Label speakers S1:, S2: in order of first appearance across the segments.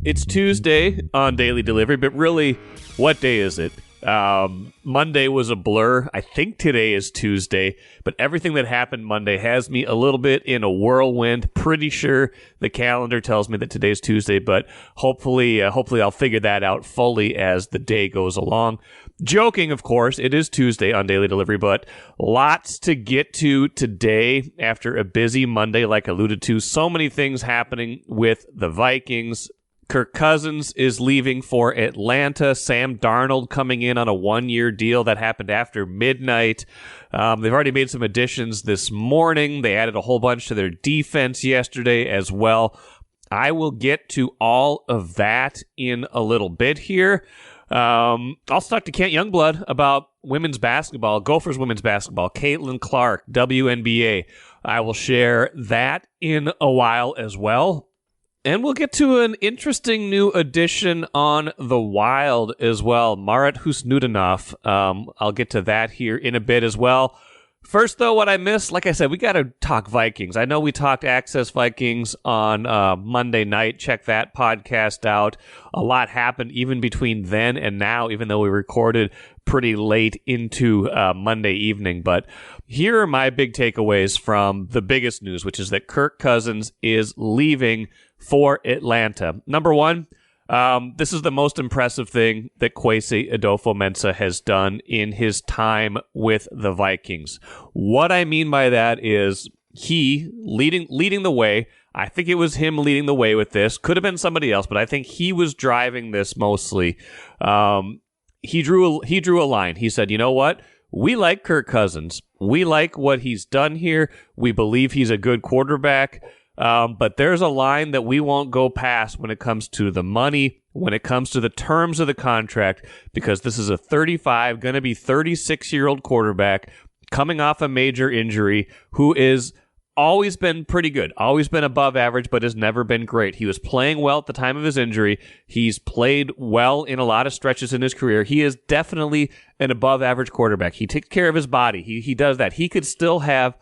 S1: It's Tuesday on Daily Delivery, but really, what day is it? Monday was a blur. I think today is Tuesday, but everything that happened Monday has me a little bit in a whirlwind. Pretty sure the calendar tells me that today's Tuesday, but hopefully I'll figure that out fully as the day goes along. Joking, of course, it is Tuesday on Daily Delivery, but lots to get to today after a busy Monday, like alluded to. So many things happening with the Vikings. Kirk Cousins is leaving for Atlanta. Sam Darnold coming in on a one-year deal that happened after midnight. They've already made some additions this morning. They added a whole bunch to their defense yesterday as well. I will get to all of that in a little bit here. I'll talk to Youngblood about women's basketball, Gophers women's basketball, Caitlin Clark, WNBA. I will share that in a while as well. And we'll get to an interesting new addition on the Wild as well, Marat Husnudinov. I'll get to that here in a bit as well. First, though, what I missed, like I said, we got to talk Vikings. I know we talked Access Vikings on Monday night. Check that podcast out. A lot happened even between then and now, even though we recorded pretty late into Monday evening. But here are my big takeaways from the biggest news, which is that Kirk Cousins is leaving for Atlanta. Number one, this is the most impressive thing that Kwesi Adofo-Mensah has done in his time with the Vikings. What I mean by that is he leading the way. I think it was him leading the way with this. Could have been somebody else, but I think he was driving this mostly. He drew a line. He said, you know what? We like Kirk Cousins. We like what he's done here. We believe he's a good quarterback. But there's a line that we won't go past when it comes to the money, when it comes to the terms of the contract, because this is a 35, going to be 36-year-old quarterback coming off a major injury who is always been pretty good, always been above average, but has never been great. He was playing well at the time of his injury. He's played well in a lot of stretches in his career. He is definitely an above-average quarterback. He takes care of his body. He does that. He could still have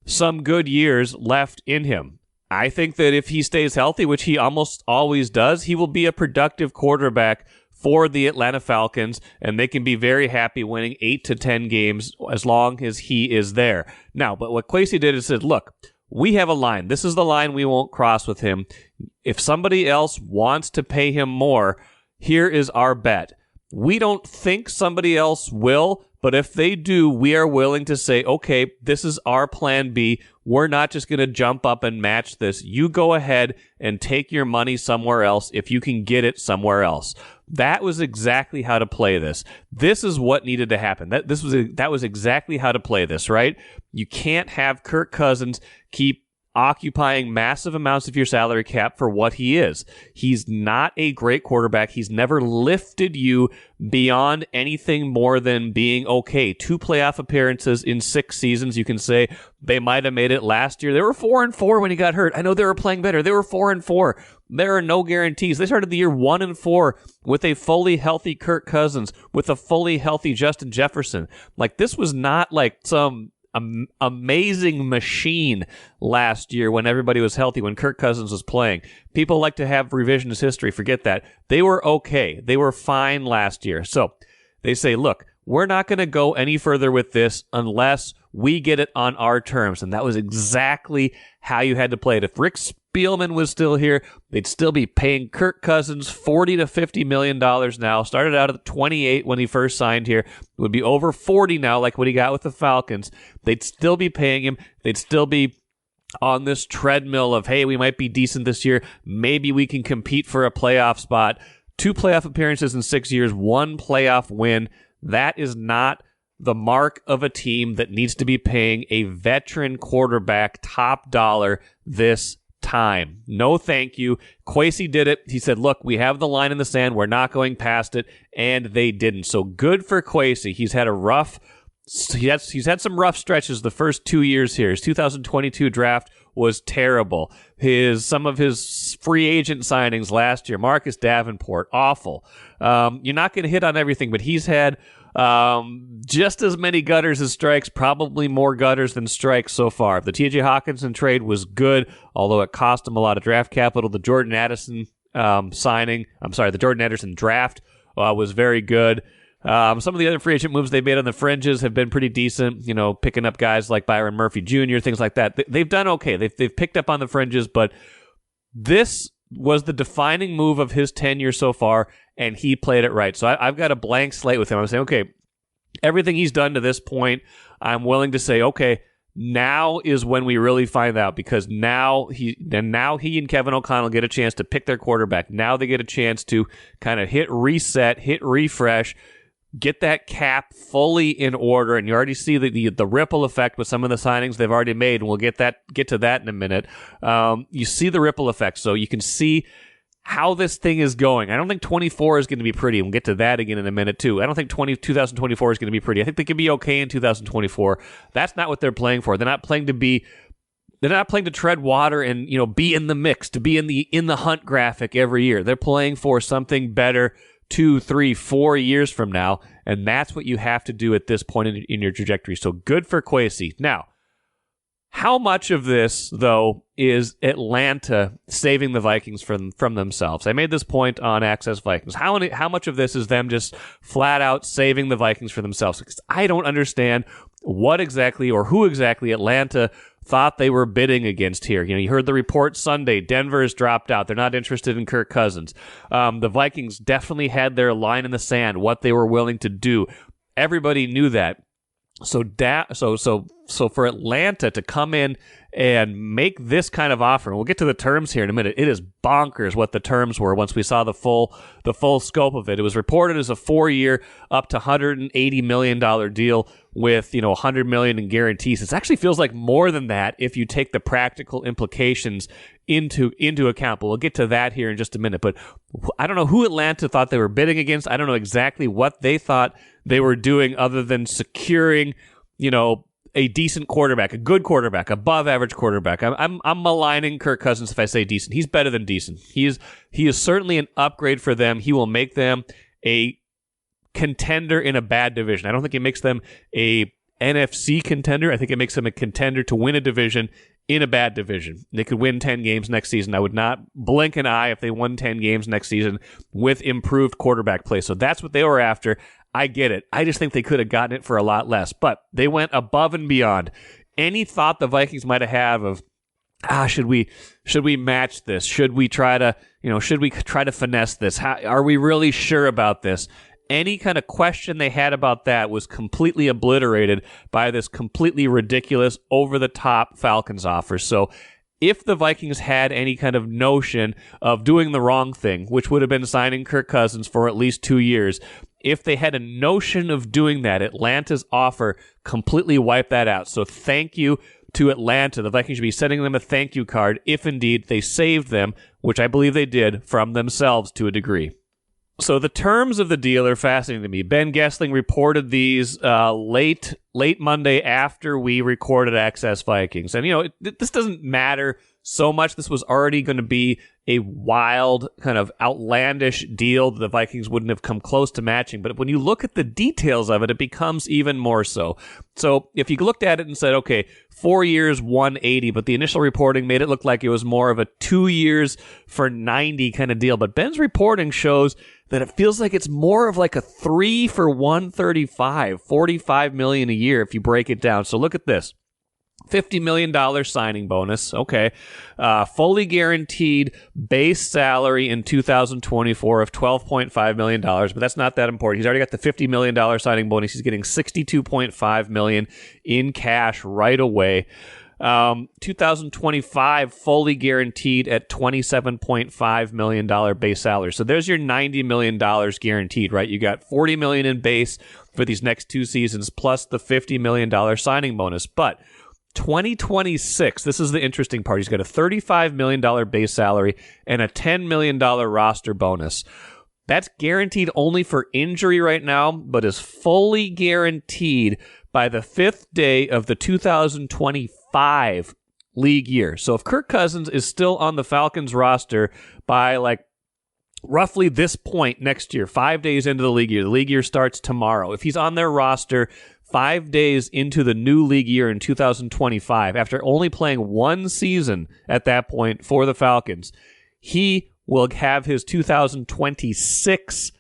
S1: some good years left in him. I think that if he stays healthy, which he almost always does, he will be a productive quarterback for the Atlanta Falcons, and they can be very happy winning 8 to 10 games as long as he is there. Now, but what Kwesi did is said, look, we have a line. This is the line we won't cross with him. If somebody else wants to pay him more, here is our bet. We don't think somebody else will, but if they do, we are willing to say, okay, this is our plan B. We're not just going to jump up and match this. You go ahead and take your money somewhere else if you can get it somewhere else. That was exactly how to play this. This is what needed to happen. That was exactly how to play this, right? You can't have Kirk Cousins keep occupying massive amounts of your salary cap for what he is. He's not a great quarterback. He's never lifted you beyond anything more than being okay. 2 playoff appearances in 6 seasons. You can say they might have made it last year. They were 4-4 when he got hurt. I know they were playing better. They were 4-4. There are no guarantees. They started the year 1-4 with a fully healthy Kirk Cousins, with a fully healthy Justin Jefferson. Like, this was not like some amazing machine last year when everybody was healthy, when Kirk Cousins was playing. People like to have revisionist history. Forget that. They were okay. They were fine last year. So they say, look, we're not going to go any further with this unless we get it on our terms. And that was exactly how you had to play it. If Rick Spielman was still here, they'd still be paying Kirk Cousins $40 to $50 million now. Started out at 28 when he first signed here. It would be over 40 now, like what he got with the Falcons. They'd still be paying him. They'd still be on this treadmill of, hey, we might be decent this year. Maybe we can compete for a playoff spot. 2 playoff appearances in 6 years, 1 playoff win. That is not the mark of a team that needs to be paying a veteran quarterback top dollar this time. No, thank you. Kwesi did it. He said, look, we have the line in the sand. We're not going past it. And they didn't. So good for Kwesi. He's had some rough stretches the first 2 years here. His 2022 draft was terrible. Some of his free agent signings last year, Marcus Davenport, awful. You're not going to hit on everything, but he's had just as many gutters as strikes, probably more gutters than strikes so far. The T.J. Hawkinson trade was good, although it cost him a lot of draft capital. The Jordan Addison signing. The Jordan Anderson draft was very good. Some of the other free agent moves they made on the fringes have been pretty decent, picking up guys like Byron Murphy Jr., things like that. They've done okay. They've picked up on the fringes, but this was the defining move of his tenure so far, and he played it right. So I've got a blank slate with him. I'm saying, okay, everything he's done to this point, I'm willing to say, okay, now is when we really find out, because now he and Kevin O'Connell get a chance to pick their quarterback. Now they get a chance to kind of hit reset, hit refresh, get that cap fully in order, and you already see the ripple effect with some of the signings they've already made, and we'll get to that in a minute. You see the ripple effect, so you can see how this thing is going. I don't think 24 is going to be pretty, and we'll get to that again in a minute too. I don't think 2024 is going to be pretty. I think they can be okay in 2024. That's not what they're playing for. They're not playing to tread water and be in the mix, to be in the hunt graphic every year. They're playing for something better 2, 3, 4 years from now, and that's what you have to do at this point in your trajectory. So good for Kwesi. Now, how much of this, though, is Atlanta saving the Vikings from themselves? I made this point on Access Vikings. How much of this is them just flat out saving the Vikings for themselves? Because I don't understand what exactly or who exactly Atlanta thought they were bidding against here. You heard the report Sunday. Denver has dropped out. They're not interested in Kirk Cousins. The Vikings definitely had their line in the sand, what they were willing to do. Everybody knew that. So for Atlanta to come in and make this kind of offer, and we'll get to the terms here in a minute. It is bonkers what the terms were once we saw the full scope of it. It was reported as a 4-year, up to $180 million deal with $100 million in guarantees. It actually feels like more than that if you take the practical implications into account. But we'll get to that here in just a minute. But I don't know who Atlanta thought they were bidding against. I don't know exactly what they thought they were doing other than securing, a decent quarterback, a good quarterback, above average quarterback. I'm maligning Kirk Cousins if I say decent. He's better than decent. He is certainly an upgrade for them. He will make them a contender in a bad division. I don't think it makes them a NFC contender. I think it makes them a contender to win a division in a bad division. They could win 10 games next season. I would not blink an eye if they won 10 games next season with improved quarterback play. So that's what they were after. I get it. I just think they could have gotten it for a lot less, but they went above and beyond. Any thought the Vikings might have of, should we match this? Should we try to finesse this? Are we really sure about this? Any kind of question they had about that was completely obliterated by this completely ridiculous, over-the-top Falcons offer. So if the Vikings had any kind of notion of doing the wrong thing, which would have been signing Kirk Cousins for at least 2 years, if they had a notion of doing that, Atlanta's offer completely wiped that out. So thank you to Atlanta. The Vikings should be sending them a thank you card if indeed they saved them, which I believe they did, from themselves to a degree. So the terms of the deal are fascinating to me. Ben Gessling reported these late Monday after we recorded Access Vikings. And, this doesn't matter so much. This was already going to be a wild, kind of outlandish deal that the Vikings wouldn't have come close to matching. But when you look at the details of it, it becomes even more so. So if you looked at it and said, okay, 4 years, 180, but the initial reporting made it look like it was more of a 2 years for 90 kind of deal. But Ben's reporting shows that it feels like it's more of like a 3 for 135, $45 million a year if you break it down. So look at this. $50 million signing bonus, okay. Fully guaranteed base salary in 2024 of $12.5 million, but that's not that important. He's already got the $50 million signing bonus. He's getting $62.5 million in cash right away. 2025 fully guaranteed at $27.5 million base salary. So there's your $90 million guaranteed, right? You got $40 million in base for these next 2 seasons, plus the $50 million signing bonus. But 2026, this is the interesting part. He's got a $35 million base salary and a $10 million roster bonus. That's guaranteed only for injury right now, but is fully guaranteed by the 5th day of the 2025 league year. So if Kirk Cousins is still on the Falcons roster by roughly this point next year, 5 days into the league year starts tomorrow. If he's on their roster 5 days into the new league year in 2025, after only playing 1 season at that point for the Falcons, he will have his 2026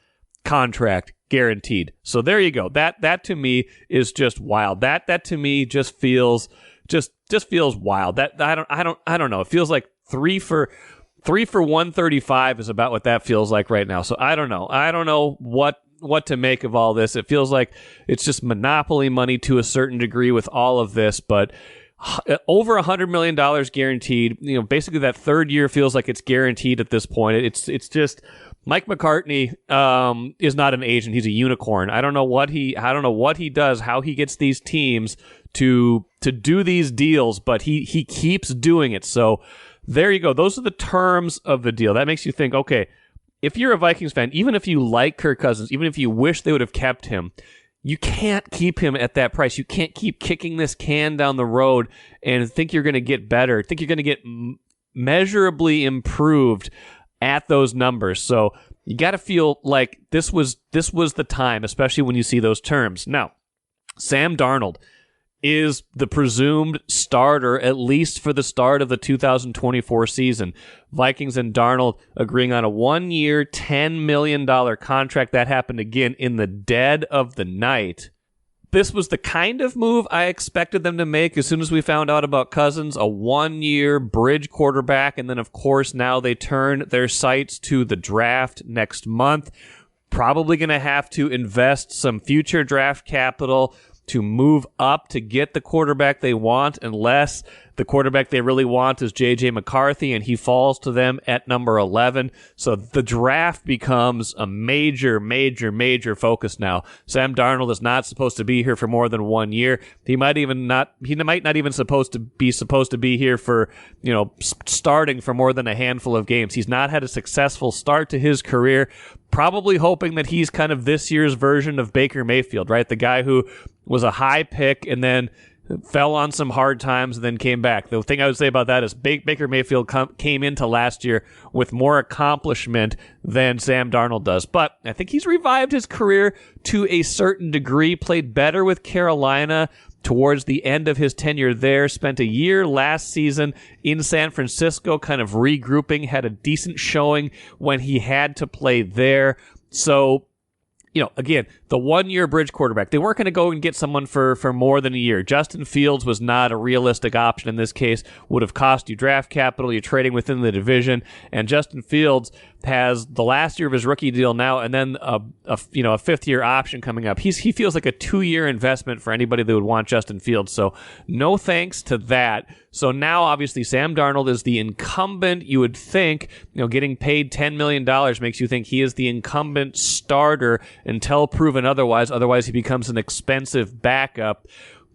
S1: contract guaranteed. So there you go. That to me is just wild. That to me just feels wild. That I don't know. It feels like 3 for 135 is about what that feels like right now. So I don't know. I don't know what to make of all this. It feels like it's just monopoly money to a certain degree with all of this, but over $100 million guaranteed. Basically that third year feels like it's guaranteed at this point. It's just Mike McCartney is not an agent. He's a unicorn. I don't know what he does, how he gets these teams to do these deals, but he keeps doing it. So there you go. Those are the terms of the deal. That makes you think, okay, if you're a Vikings fan, even if you like Kirk Cousins, even if you wish they would have kept him, you can't keep him at that price. You can't keep kicking this can down the road and think you're going to get better, think you're going to get measurably improved at those numbers. So you got to feel like this was the time, especially when you see those terms. Now, Sam Darnold is the presumed starter, at least for the start of the 2024 season. Vikings and Darnold agreeing on a 1-year, $10 million contract. That happened again in the dead of the night. This was the kind of move I expected them to make as soon as we found out about Cousins, a 1-year bridge quarterback, and then, of course, now they turn their sights to the draft next month. Probably going to have to invest some future draft capital to move up to get the quarterback they want, unless the quarterback they really want is J.J. McCarthy, and he falls to them at number 11. So the draft becomes a major, major, major focus now. Sam Darnold is not supposed to be here for more than 1 year. He might not even supposed to be here for, starting for more than a handful of games. He's not had a successful start to his career, probably hoping that he's kind of this year's version of Baker Mayfield, right? The guy who was a high pick and then fell on some hard times and then came back. The thing I would say about that is Baker Mayfield came into last year with more accomplishment than Sam Darnold does. But I think he's revived his career to a certain degree, played better with Carolina towards the end of his tenure there, spent a year last season in San Francisco kind of regrouping, had a decent showing when he had to play there. So, again, the 1-year bridge quarterback, they weren't going to go and get someone for more than a year. Justin Fields was not a realistic option in this case, would have cost you draft capital, you're trading within the division, and Justin Fields has the last year of his rookie deal now and then a fifth-year option coming up. He feels like a 2-year investment for anybody that would want Justin Fields, so no thanks to that. So now, obviously, Sam Darnold is the incumbent. You would think, getting paid $10 million makes you think he is the incumbent starter until proven otherwise. Otherwise, he becomes an expensive backup.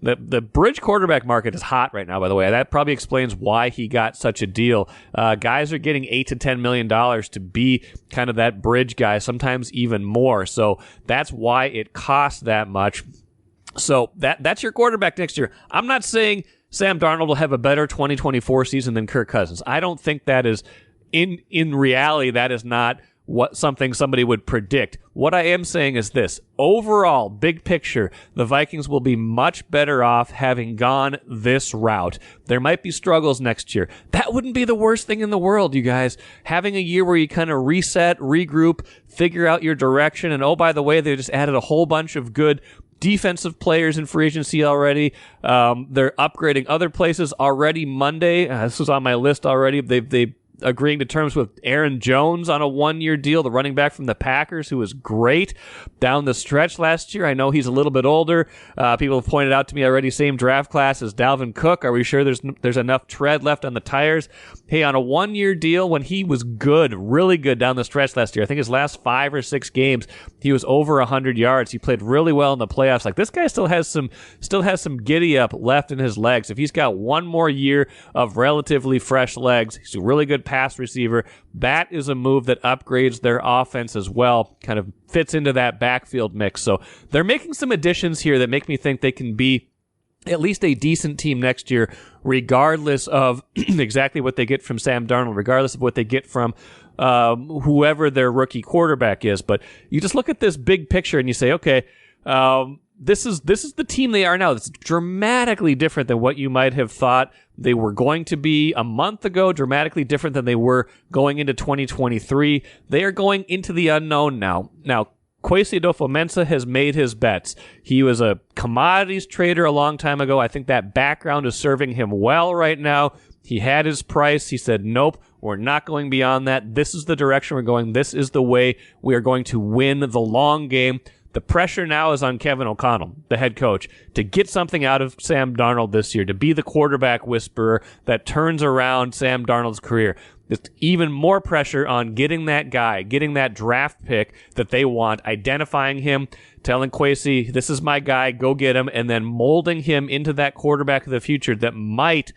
S1: The bridge quarterback market is hot right now, by the way. That probably explains why he got such a deal. Guys are getting $8 to $10 million to be kind of that bridge guy, sometimes even more. So that's why it costs that much. So that's your quarterback next year. I'm not saying Sam Darnold will have a better 2024 season than Kirk Cousins. I don't think that is, in reality, that is not something somebody would predict. What I am saying is this. Overall, big picture, the Vikings will be much better off having gone this route. There might be struggles next year. That wouldn't be the worst thing in the world, you guys. Having a year where you kind of reset, regroup, figure out your direction, and oh, by the way, they just added a whole bunch of good defensive players in free agency already. They're upgrading other places already Monday. This was on my list already. They agreeing to terms with Aaron Jones on a 1-year deal, the running back from the Packers, who was great down the stretch last year. I know he's a little bit older. People have pointed out to me already, same draft class as Dalvin Cook. Are we sure there's enough tread left on the tires? Hey, on a 1-year deal, when he was good, really good down the stretch last year, I think his last 5 or 6 games, he was over 100 yards. He played really well in the playoffs. Like, this guy still has some giddy up left in his legs. If he's got one more year of relatively fresh legs, he's a really good pass receiver. That is a move that upgrades their offense as well, kind of fits into that backfield mix. So they're making some additions here that make me think they can be at least a decent team next year, regardless of exactly what they get from Sam Darnold, regardless of what they get from whoever their rookie quarterback is. But you just look at this big picture and you say, okay, This is the team they are now. It's dramatically different than what you might have thought they were going to be a month ago, dramatically different than they were going into 2023. They are going into the unknown now. Now, Kwesi Adofo-Mensah has made his bets. He was a commodities trader a long time ago. I think that background is serving him well right now. He had his price. He said, nope, we're not going beyond that. This is the direction we're going. This is the way we are going to win the long game. The pressure now is on Kevin O'Connell, the head coach, to get something out of Sam Darnold this year, to be the quarterback whisperer that turns around Sam Darnold's career. There's even more pressure on getting that guy, getting that draft pick that they want, identifying him, telling Kwesi, this is my guy, go get him, and then molding him into that quarterback of the future that might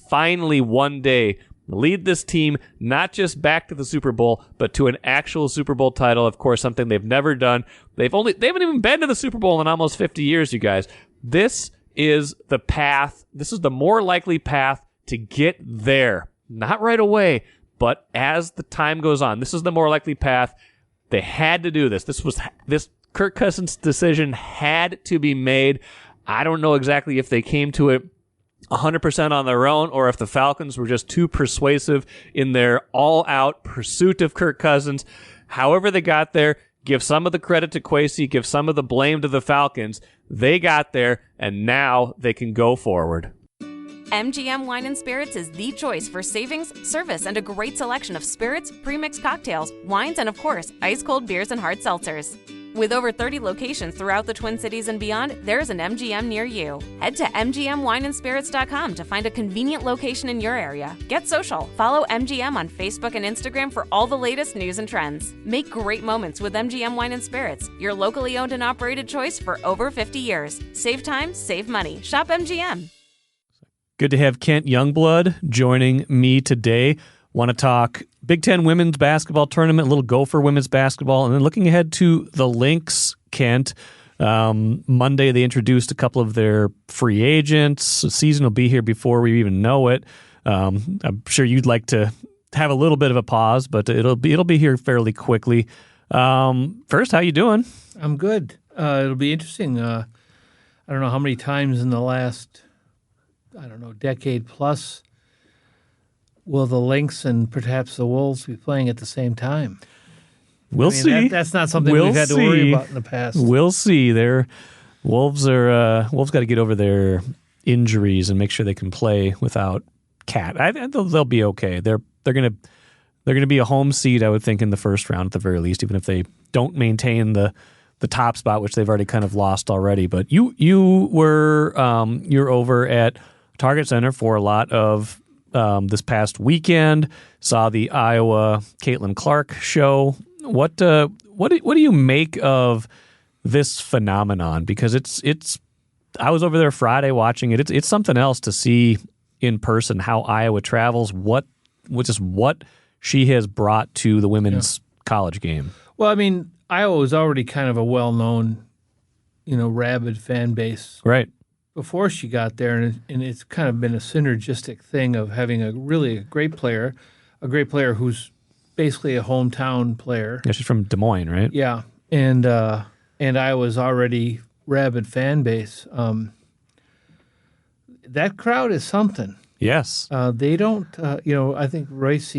S1: finally one day lead this team not just back to the Super Bowl, but to an actual Super Bowl title. Of course, something they've never done. They haven't even been to the Super Bowl in almost 50 years, you guys. This is the path. This is the more likely path to get there. Not right away, but as the time goes on. This is the more likely path. They had to do this. This Kirk Cousins decision had to be made. I don't know exactly if they came to it 100% on their own, or if the Falcons were just too persuasive in their all-out pursuit of Kirk Cousins. However they got there, give some of the credit to Kwesi, give some of the blame to the Falcons. They got there, and now they can go forward.
S2: MGM Wine and Spirits is the choice for savings, service, and a great selection of spirits, pre-mixed cocktails, wines, and of course, ice-cold beers and hard seltzers. With over 30 locations throughout the Twin Cities and beyond, there's an MGM near you. Head to MGMWineandSpirits.com to find a convenient location in your area. Get social. Follow MGM on Facebook and Instagram for all the latest news and trends. Make great moments with MGM Wine and Spirits, your locally owned and operated choice for over 50 years. Save time, save money. Shop MGM.
S1: Good to have Kent Youngblood joining me today. Want to talk Big Ten women's basketball tournament, a little Gopher women's basketball, and then looking ahead to the Lynx, Kent. Monday, they introduced a couple of their free agents. The season will be here before we even know it. I'm sure you'd like to have a little bit of a pause, but it'll be here fairly quickly. First, how you doing?
S3: I'm good. It'll be interesting. I don't know how many times in the last, decade plus will the Lynx and perhaps the Wolves be playing at the same time?
S1: We'll see.
S3: That's not something we've had to worry about in the past.
S1: We'll see. Wolves got to get over their injuries and make sure they can play without Cat. They'll be okay. They're gonna be a home seed, I would think, in the first round at the very least, even if they don't maintain the top spot, which they've already kind of lost already. But you're over at Target Center for a lot of this past weekend. Saw the Iowa Caitlin Clark show. What do you make of this phenomenon? Because it's I was over there Friday watching it. It's something else to see in person how Iowa travels. What she has brought to the women's college game.
S3: Well, I mean, Iowa was already kind of a well-known, rabid fan base,
S1: right,
S3: before she got there, and it's kind of been a synergistic thing of having a great player who's basically a hometown player.
S1: Yeah, she's from Des Moines, right?
S3: Yeah, and Iowa's already rabid fan base. That crowd is something.
S1: Yes.
S3: They don't, I think Royce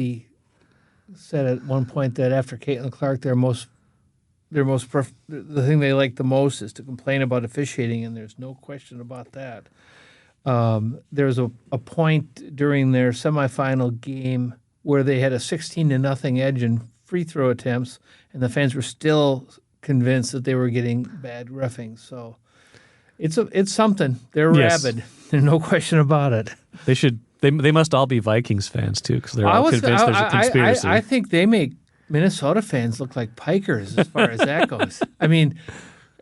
S3: said at one point that after Caitlin Clark, the thing they like the most is to complain about officiating, and there's no question about that. There's a point during their semifinal game where they had a 16-0 edge in free throw attempts, and the fans were still convinced that they were getting bad reffing. So it's something. They're rabid. There's no question about it.
S1: They must all be Vikings fans too, because they're all convinced there's a conspiracy.
S3: I think they make Minnesota fans look like pikers as far as that goes. I mean,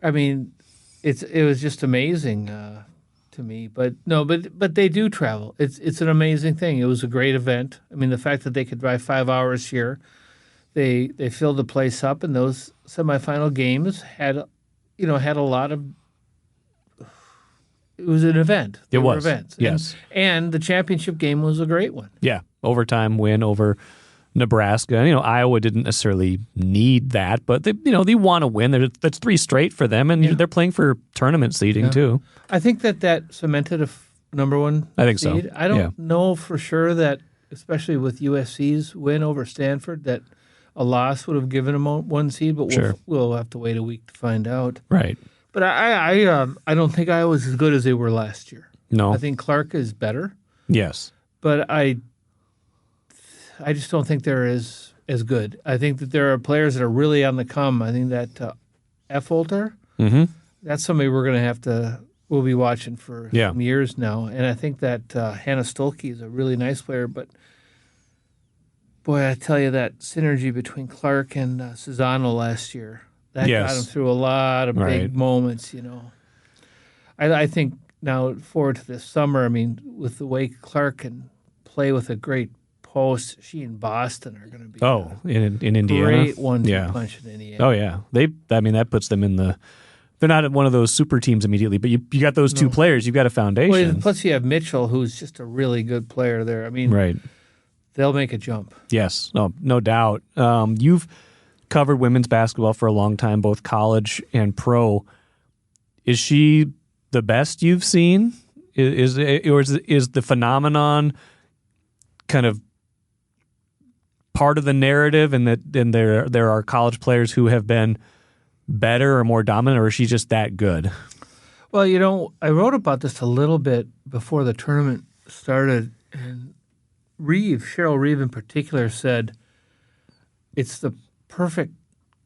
S3: it was just amazing to me. But they do travel. It's an amazing thing. It was a great event. I mean, the fact that they could drive 5 hours here, they filled the place up, and those semifinal games had a lot of. It was an event.
S1: It was
S3: events.
S1: Yes,
S3: and the championship game was a great one.
S1: Yeah, overtime win over Nebraska. Iowa didn't necessarily need that, but they want to win. That's 3 straight for them, and they're playing for tournament seeding too.
S3: I think that cemented a number 1
S1: I think
S3: seed.
S1: so.
S3: I don't know for sure that, especially with USC's win over Stanford, that a loss would have given them 1 seed, but we'll have to wait a week to find out.
S1: Right.
S3: But I don't think Iowa's as good as they were last year.
S1: No.
S3: I think Clark is better.
S1: Yes.
S3: But I just don't think they're as good. I think that there are players that are really on the come. I think that Effolter, that's somebody we'll be watching for some years now. And I think that Hannah Stolke is a really nice player. But, boy, I tell you, that synergy between Clark and Cesano last year, that got him through a lot of big moments, I think now forward to this summer, with the way Clark can play with a great post, she and Boston are going to be
S1: in Indiana.
S3: Great one-two punch in Indiana.
S1: Oh, yeah. That puts them in the – they're not one of those super teams immediately, but you got those 2 players. You've got a foundation.
S3: Well, plus you have Mitchell, who's just a really good player there.
S1: Right.
S3: They'll make a jump.
S1: Yes. No doubt. You've covered women's basketball for a long time, both college and pro. Is she the best you've seen? Is the phenomenon kind of part of the narrative, and that there are college players who have been better or more dominant, or is she just that good?
S3: Well, I wrote about this a little bit before the tournament started, and Cheryl Reeve in particular, said it's the perfect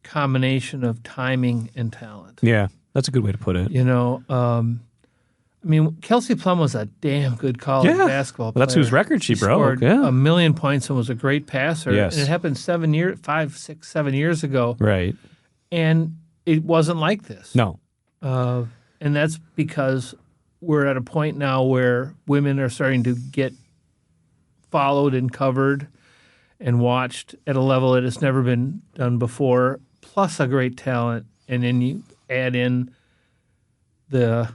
S3: combination of timing and talent.
S1: Yeah, that's a good way to put it.
S3: Kelsey Plum was a damn good college basketball player.
S1: Well, that's whose record she broke.
S3: Scored 1 million points and was a great passer.
S1: Yes.
S3: And it happened 7 years ago.
S1: Right.
S3: And it wasn't like this.
S1: No.
S3: And that's because we're at a point now where women are starting to get followed and covered and watched at a level that has never been done before, plus a great talent. And then you add in the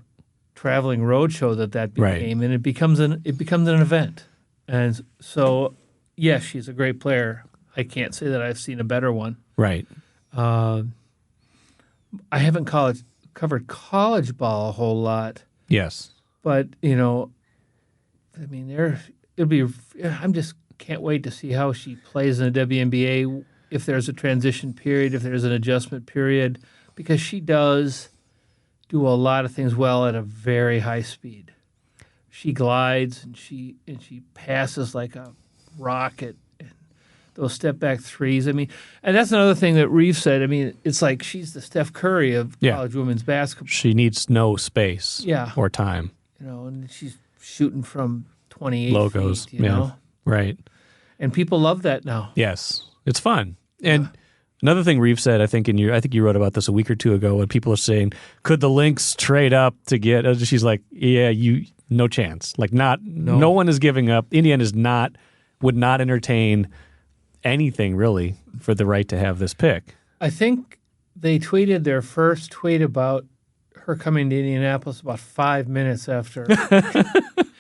S3: traveling roadshow that became, and it becomes an event. And so, yes, she's a great player. I can't say that I've seen a better one.
S1: Right.
S3: I haven't covered college ball a whole lot.
S1: Yes.
S3: But I'm just can't wait to see how she plays in the WNBA. If there's a transition period, if there's an adjustment period, because she does do a lot of things well at a very high speed. She glides and she passes like a rocket, and those step back threes. And that's another thing that Reeve said. It's like she's the Steph Curry of college women's basketball.
S1: She needs no space or time.
S3: And she's shooting from 28
S1: logos.
S3: feet, you know?
S1: Right.
S3: And people love that now.
S1: Yes. It's fun. And another thing Reeve said, I think you wrote about this a week or 2 ago, when people are saying, could the Lynx trade up to get, she's like, no chance. Like no one is giving up. Indiana would not entertain anything really for the right to have this pick.
S3: I think they tweeted their first tweet about her coming to Indianapolis about 5 minutes after.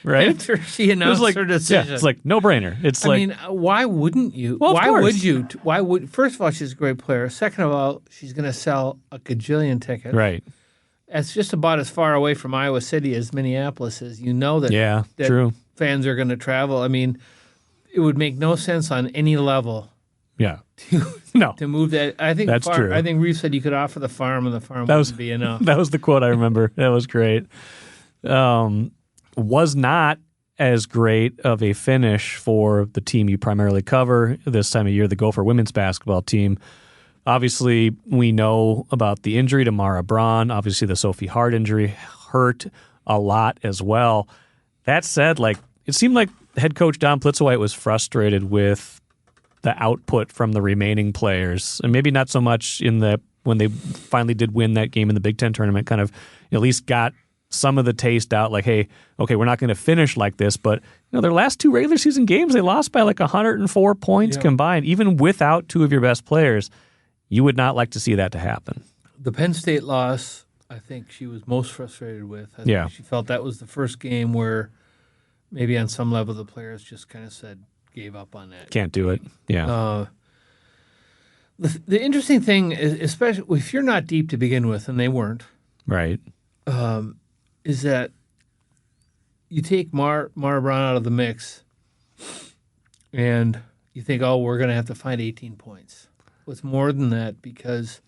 S1: Right?
S3: After she announced her decision.
S1: Yeah, it's like no-brainer. It's
S3: why wouldn't you?
S1: Well,
S3: why would you? First of all, she's a great player. Second of all, she's going to sell a gajillion tickets.
S1: Right.
S3: That's just about as far away from Iowa City as Minneapolis is.
S1: That true.
S3: Fans are going to travel. It would make no sense on any level.
S1: Yeah.
S3: To move that. I think
S1: that's true.
S3: I think Reeve said you could offer the farm, and the farm wouldn't be enough.
S1: That was the quote I remember. That was great. Was not as great of a finish for the team you primarily cover this time of year, the Gopher women's basketball team. Obviously, we know about the injury to Mara Braun. Obviously, the Sophie Hart injury hurt a lot as well. That said, it seemed like head coach Don Plitzowite was frustrated with the output from the remaining players, and maybe not so much when they finally did win that game in the Big Ten tournament, kind of at least got some of the taste out, like, hey, okay, we're not going to finish like this, but their last 2 regular season games, they lost by 104 points combined, even without 2 of your best players. You would not like to see that to happen.
S3: The Penn State loss, I think she was most frustrated with. I think she felt that was the first game where maybe on some level the players just kind of said, gave up on that.
S1: Can't do it. Yeah.
S3: The interesting thing is, especially if you're not deep to begin with, and they weren't,
S1: Right.
S3: is that you take Mara Braun out of the mix, and you think, oh, we're going to have to find 18 points. Well, it's more than that, because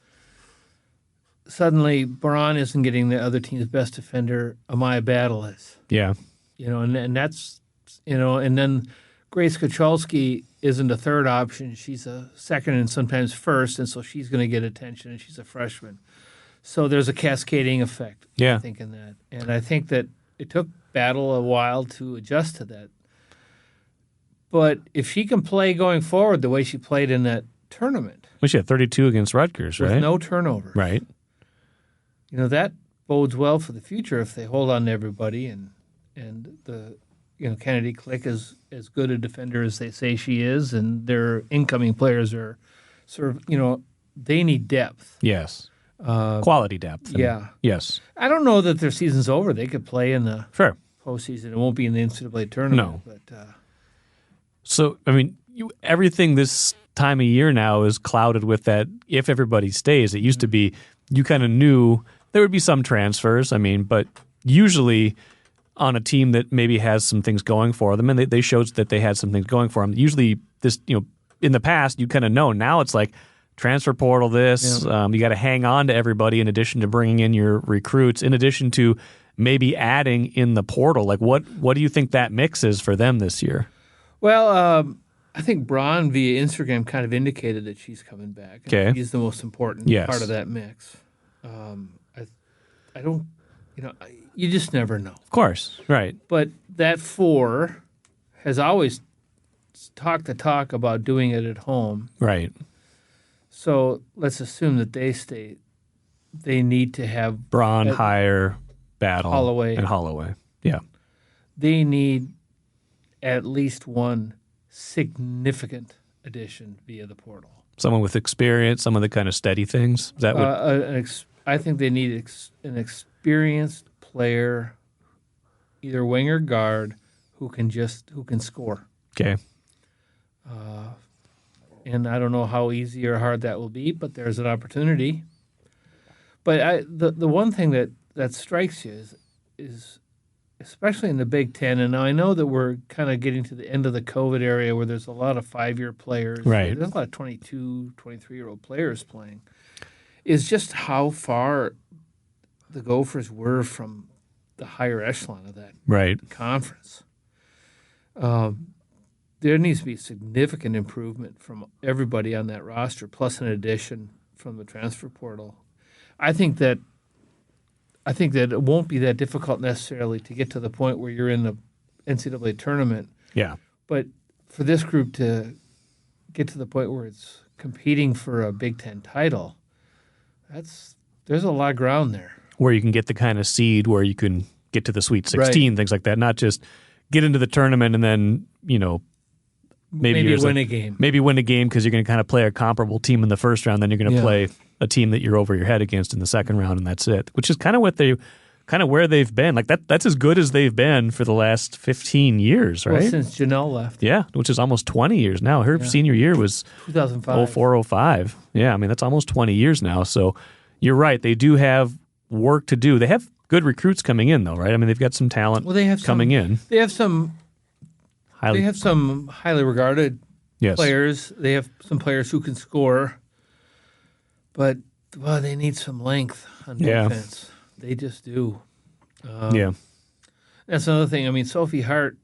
S3: suddenly Braun isn't getting the other team's best defender. Amaya Battle is.
S1: Yeah.
S3: And that's, and then Grace Kochalski isn't a third option. She's a second and sometimes first, and so she's going to get attention, and she's a freshman. So there's a cascading effect,
S1: Yeah.
S3: I think, in that. And I think that it took Battle a while to adjust to that. But if she can play going forward the way she played in that tournament.
S1: Well, she had 32 against Rutgers,
S3: with
S1: right?
S3: no turnovers.
S1: Right.
S3: That bodes well for the future if they hold on to everybody and the Kennedy Click is as good a defender as they say she is, and their incoming players are sort of, they need depth.
S1: Yes. Quality depth.
S3: Yeah.
S1: Yes.
S3: I don't know that their season's over. They could play in the
S1: Sure.
S3: postseason. It won't be in the NCAA tournament.
S1: No.
S3: But,
S1: So, I mean, everything this time of year now is clouded with that if everybody stays. It used to be you kind of knew there would be some transfers, but usually on a team that maybe has some things going for them, and they showed that they had some things going for them. Usually this, in the past, you kind of know. Now it's like transfer portal this.
S3: Yeah.
S1: You got to hang on to everybody in addition to bringing in your recruits, in addition to maybe adding in the portal. Like what do you think that mix is for them this year?
S3: Well, I think Braun via Instagram kind of indicated that she's coming back.
S1: Okay.
S3: He's the most important part of that mix. I don't, you just never know.
S1: Of course, right.
S3: But that 4 has always talked the talk about doing it at home.
S1: Right.
S3: So let's assume that they stay. They need to have
S1: Braun, Hire, Battle,
S3: Holloway.
S1: and Holloway. Yeah.
S3: They need at least one significant addition via the portal.
S1: Someone with experience, someone that kind of steady things. Is that what?
S3: I think they need an experienced player, either wing or guard, who can score.
S1: Okay.
S3: And I don't know how easy or hard that will be, but there's an opportunity. But the one thing that strikes you is especially in the Big Ten, and now I know that we're kind of getting to the end of the COVID area where there's a lot of 5-year players.
S1: Right.
S3: There's a lot of 22, 23-year-old players playing, is just how far the Gophers were from the higher echelon of that conference. There needs to be significant improvement from everybody on that roster, plus an addition from the transfer portal. I think that it won't be that difficult necessarily to get to the point where you're in the NCAA tournament.
S1: Yeah.
S3: But for this group to get to the point where it's competing for a Big Ten title, there's a lot of ground there.
S1: Where you can get the kind of seed where you can get to the Sweet 16, things like that, not just get into the tournament and then, maybe
S3: win a game.
S1: Maybe win a game because you're going to kind of play a comparable team in the first round, then you're going to play a team that you're over your head against in the second round, and that's it. Which is kind of where they've been. Like that's as good as they've been for the last 15 years, right?
S3: Well, since Janelle left.
S1: Yeah, which is almost 20 years now. Her senior year was
S3: 2005.
S1: 04-05. Yeah, that's almost 20 years now. So you're right. They do have work to do. They have good recruits coming in, though, right? They've got some talent coming in.
S3: They have some highly regarded players. They have some players who can score, but they need some length on defense. They just do. That's another thing. Sophie Hart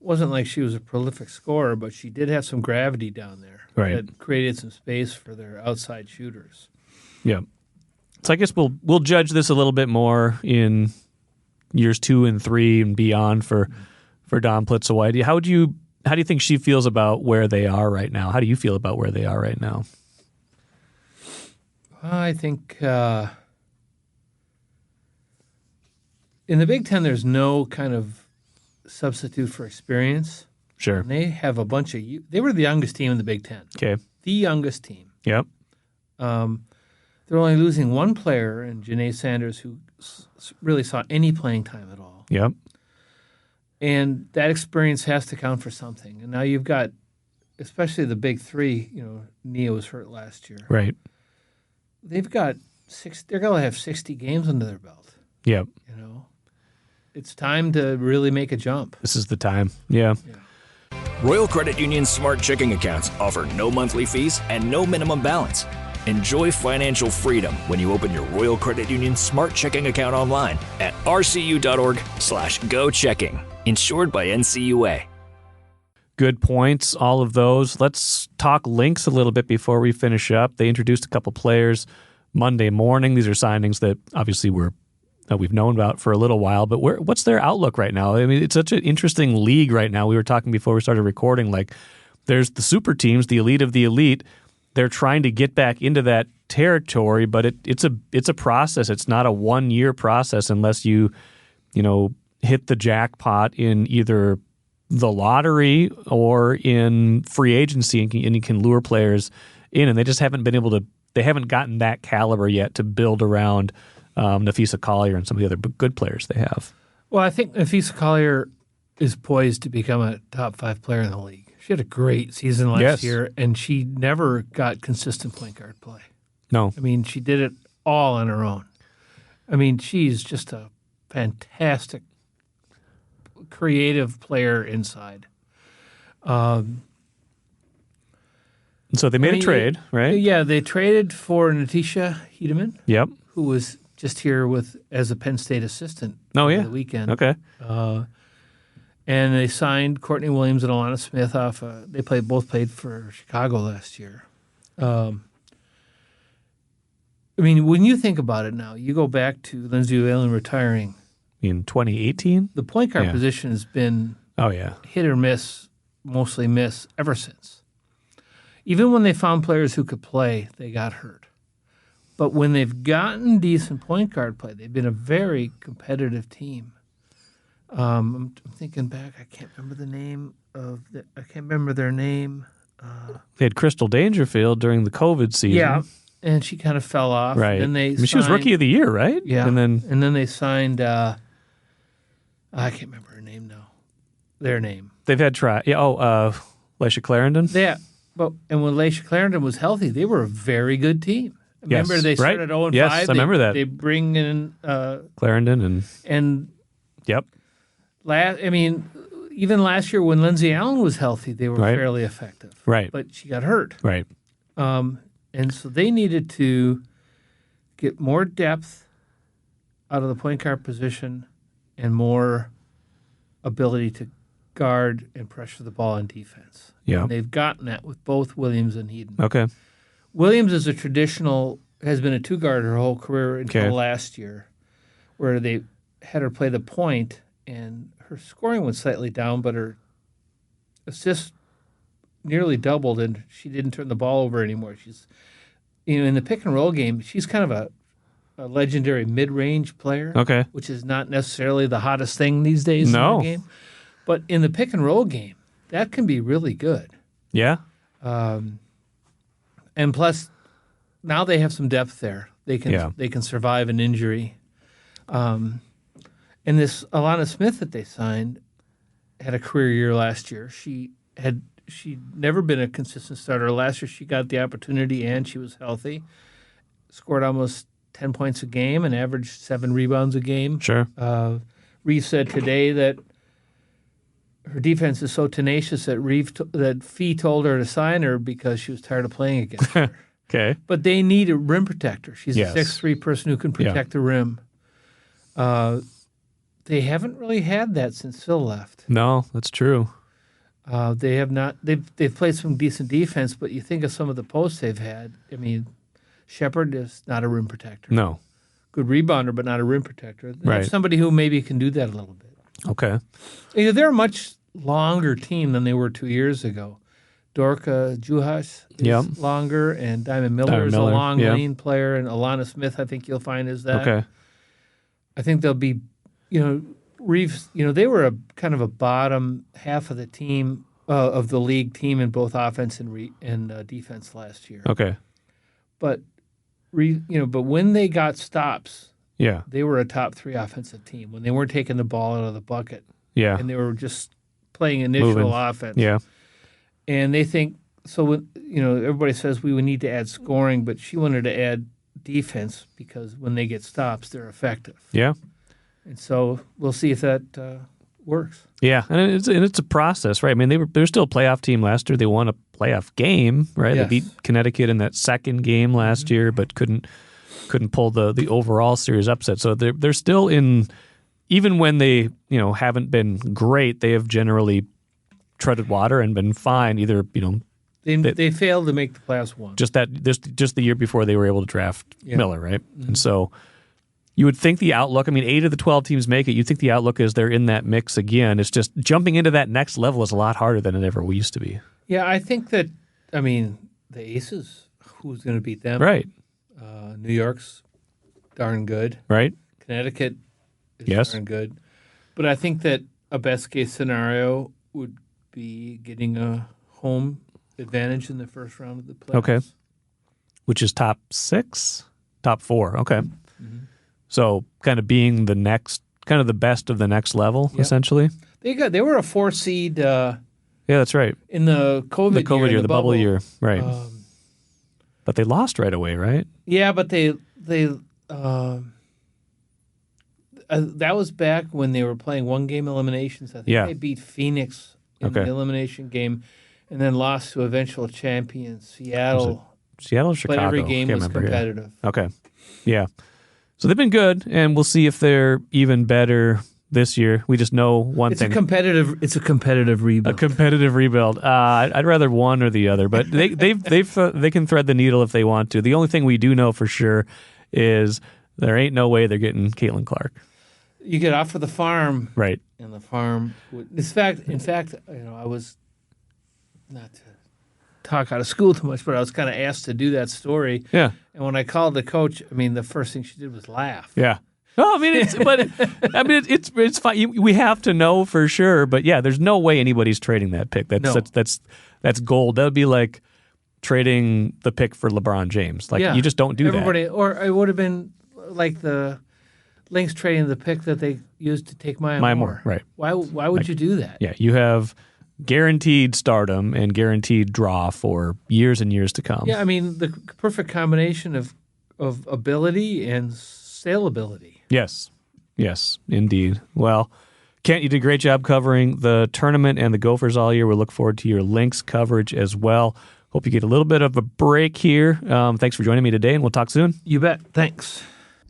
S3: wasn't like she was a prolific scorer, but she did have some gravity down there that created some space for their outside shooters.
S1: Yeah. So I guess we'll judge this a little bit more in years 2 and 3 and beyond for Dawn Plitzowite. How do you think she feels about where they are right now? How do you feel about where they are right now?
S3: I think in the Big Ten, there's no kind of substitute for experience.
S1: Sure.
S3: And they have a bunch of they were the youngest team in the Big Ten.
S1: Okay.
S3: The youngest team.
S1: Yep.
S3: They're only losing one player in Janae Sanders, who really saw any playing time at all.
S1: Yep.
S3: And that experience has to count for something. And now you've got, especially the big three, Neo was hurt last year.
S1: Right.
S3: They've got they're going to have 60 games under their belt.
S1: Yep.
S3: It's time to really make a jump.
S1: This is the time. Yeah.
S4: Royal Credit Union's smart checking accounts offer no monthly fees and no minimum balance. Enjoy financial freedom when you open your Royal Credit Union smart checking account online at rcu.org/go-checking. Insured by NCUA.
S1: Good points, all of those. Let's talk Lynx a little bit before we finish up. They introduced a couple players Monday morning. These are signings that obviously we've known about for a little while, but what's their outlook right now? I mean, it's such an interesting league right now. We were talking before we started recording, like there's the super teams, the elite of the elite. They're trying to get back into that territory, but it's a process. It's not a 1-year process unless you hit the jackpot in either the lottery or in free agency, and you can lure players in, and they just haven't been able to. They haven't gotten that caliber yet to build around Nafisa Collier and some of the other good players they have.
S3: Well, I think Nafisa Collier is poised to become a top 5 player in the league. She had a great season last year, and she never got consistent point guard play.
S1: No.
S3: I mean, she did it all on her own. I mean, she's just a fantastic, creative player inside.
S1: So they made a trade, right?
S3: Yeah, they traded for Natisha Hedeman,
S1: Yep.
S3: who was just here as a Penn State assistant
S1: over
S3: the weekend.
S1: Okay.
S3: And they signed Courtney Williams and Alana Smith off. They both played for Chicago last year. I mean, when you think about it now, you go back to Lindsay Whalen retiring.
S1: In 2018?
S3: The point guard position has been hit or miss, mostly miss, ever since. Even when they found players who could play, they got hurt. But when they've gotten decent point guard play, they've been a very competitive team. I'm thinking back. I can't remember the name I can't remember their name.
S1: They had Crystal Dangerfield during the COVID season.
S3: Yeah, and she kind of fell off.
S1: Right.
S3: And
S1: she was Rookie of the Year, right?
S3: Yeah.
S1: And then
S3: they signed. I can't remember her name now. Their name.
S1: They've had Laisha Clarendon.
S3: Yeah, and when Laisha Clarendon was healthy, they were a very good team. Remember they started 0-5.
S1: Yes, I remember that.
S3: They bring in
S1: Clarendon and
S3: yep. Even last year when Lindsay Allen was healthy, they were fairly effective.
S1: Right.
S3: But she got hurt.
S1: Right.
S3: And so they needed to get more depth out of the point guard position and more ability to guard and pressure the ball on defense.
S1: Yeah.
S3: And they've gotten that with both Williams and Hedeman.
S1: Okay.
S3: Williams is has been a two-guard her whole career until last year, where they had her play the point, and her scoring went slightly down, but her assists nearly doubled, and she didn't turn the ball over anymore. She's, in the pick and roll game, she's kind of a legendary mid-range player, which is not necessarily the hottest thing these days in the game. But in the pick and roll game, that can be really good. Yeah. And plus, now they have some depth there. They can survive an injury. And this Alana Smith that they signed had a career year last year. She'd never been a consistent starter. Last year she got the opportunity and she was healthy. Scored almost 10 points a game and averaged 7 rebounds a game.
S1: Sure.
S3: Reeve said today that her defense is so tenacious that Fee told her to sign her because she was tired of playing against her.
S1: Okay.
S3: But they need a rim protector. She's a 6'3" person who can protect the rim. They haven't really had that since Phil left.
S1: No, that's true.
S3: They have not. They've played some decent defense, but you think of some of the posts they've had. I mean, Shepard is not a rim protector.
S1: No.
S3: Good rebounder, but not a rim protector. They have somebody who maybe can do that a little bit.
S1: Okay.
S3: They're a much longer team than they were 2 years ago. Dorka Juhas is longer, and Diamond Miller is a long, lean player, and Alana Smith, I think you'll find, is that. Okay. I think they'll be, Reeves, they were a kind of a bottom half of the team, of the league team in both offense and defense last year.
S1: Okay.
S3: But, but when they got stops,
S1: they
S3: were a top 3 offensive team when they weren't taking the ball out of the bucket.
S1: Yeah.
S3: And they were just playing initial offense.
S1: Yeah.
S3: And they think, so when, everybody says we would need to add scoring, but she wanted to add defense because when they get stops, they're effective.
S1: Yeah.
S3: And so we'll see if that works.
S1: Yeah, and it's a process, right? I mean, they were still a playoff team last year. They won a playoff game, right?
S3: Yes.
S1: They beat Connecticut in that second game last year, but couldn't pull the overall series upset. So they're still in, even when they haven't been great, they have generally treaded water and been fine. Either
S3: they failed to make the playoffs once.
S1: Just the year before they were able to draft Miller, right? And so you would think the outlook, 8 of the 12 teams make it. You'd think the outlook is they're in that mix again. It's just jumping into that next level is a lot harder than it ever used to be.
S3: Yeah, I think that, the Aces, who's going to beat them?
S1: Right.
S3: New York's darn good.
S1: Right.
S3: Connecticut is darn good. But I think that a best-case scenario would be getting a home advantage in the first round of the playoffs.
S1: Okay. Which is top 6? Top 4. Okay. Mm-hmm. So kind of being the next, kind of the best of the next level, essentially.
S3: They were a 4 seed.
S1: Yeah, that's right.
S3: In the COVID year,
S1: the bubble year, right? But they lost right away, right?
S3: Yeah, but they that was back when they were playing 1-game eliminations. I think they beat Phoenix in the elimination game, and then lost to eventual champion Seattle.
S1: Seattle or Chicago?
S3: But every game was competitive.
S1: Yeah. Okay. Yeah. So they've been good, and we'll see if they're even better this year. We just know one thing.
S3: It's a competitive rebuild.
S1: A competitive rebuild. I'd rather one or the other, but they can thread the needle if they want to. The only thing we do know for sure is there ain't no way they're getting Caitlin Clark.
S3: You get off for the farm,
S1: right?
S3: And the farm. In fact, I was not to talk out of school too much, but I was kind of asked to do that story.
S1: Yeah.
S3: And when I called the coach, the first thing she did was laugh.
S1: Yeah. No, it's fine. We have to know for sure, but yeah, there's no way anybody's trading that pick. That's gold. That would be like trading the pick for LeBron James. You just don't do that. Or
S3: it would have been like the Lynx trading the pick that they used to take Maya Moore.
S1: Right.
S3: Why would you do that?
S1: Yeah, you have guaranteed stardom and guaranteed draw for years and years to come.
S3: Yeah, the perfect combination of ability and saleability.
S1: Yes, indeed. Well, Kent, you did a great job covering the tournament and the Gophers all year. We look forward to your Lynx coverage as well. Hope you get a little bit of a break here. Thanks for joining me today, and we'll talk soon.
S3: You bet. Thanks.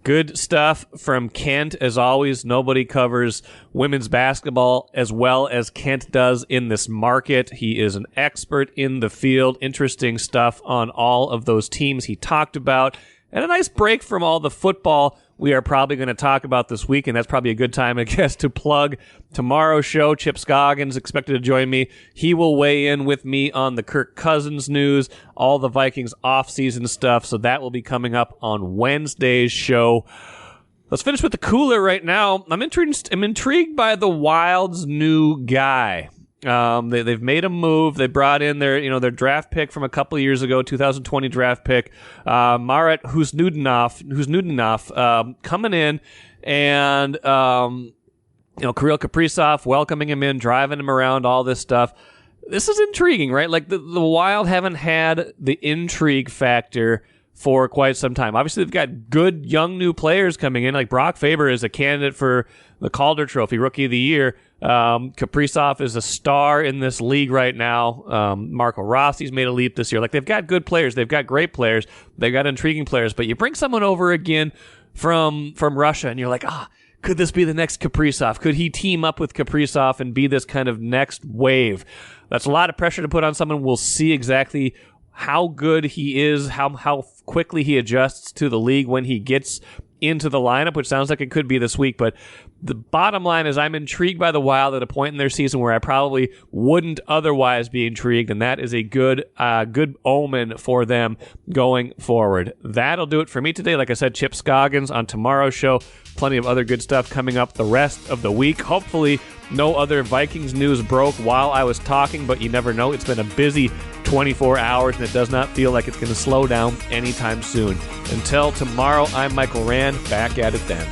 S1: Good stuff from Kent. As always, nobody covers women's basketball as well as Kent does in this market. He is an expert in the field. Interesting stuff on all of those teams he talked about. And a nice break from all the football we are probably going to talk about this week, and that's probably a good time, I guess, to plug tomorrow's show. Chip Scoggins expected to join me. He will weigh in with me on the Kirk Cousins news, all the Vikings offseason stuff, so that will be coming up on Wednesday's show. Let's finish with the cooler right now. I'm intrigued by the Wild's new guy. They've made a move. They brought in their draft pick from a couple of years ago, 2020 draft pick, Marat Husnudinov, coming in, and Kirill Kaprizov welcoming him in, driving him around, all this stuff. This is intriguing, right? Like the Wild haven't had the intrigue factor for quite some time. Obviously, they've got good young new players coming in. Like Brock Faber is a candidate for the Calder Trophy, Rookie of the Year. Kaprizov is a star in this league right now. Marco Rossi's made a leap this year. Like, they've got good players. They've got great players. They've got intriguing players. But you bring someone over again from Russia, and you're like, could this be the next Kaprizov? Could he team up with Kaprizov and be this kind of next wave? That's a lot of pressure to put on someone. We'll see exactly how good he is, how quickly he adjusts to the league when he gets into the lineup, which sounds like it could be this week. But the bottom line is I'm intrigued by the Wild at a point in their season where I probably wouldn't otherwise be intrigued, and that is a good omen for them going forward. That'll do it for me today. Like I said, Chip Scoggins on tomorrow's show. Plenty of other good stuff coming up the rest of the week. Hopefully no other Vikings news broke while I was talking, but you never know. It's been a busy 24 hours, and it does not feel like it's going to slow down anytime soon. Until tomorrow, I'm Michael Rand. Back at it then.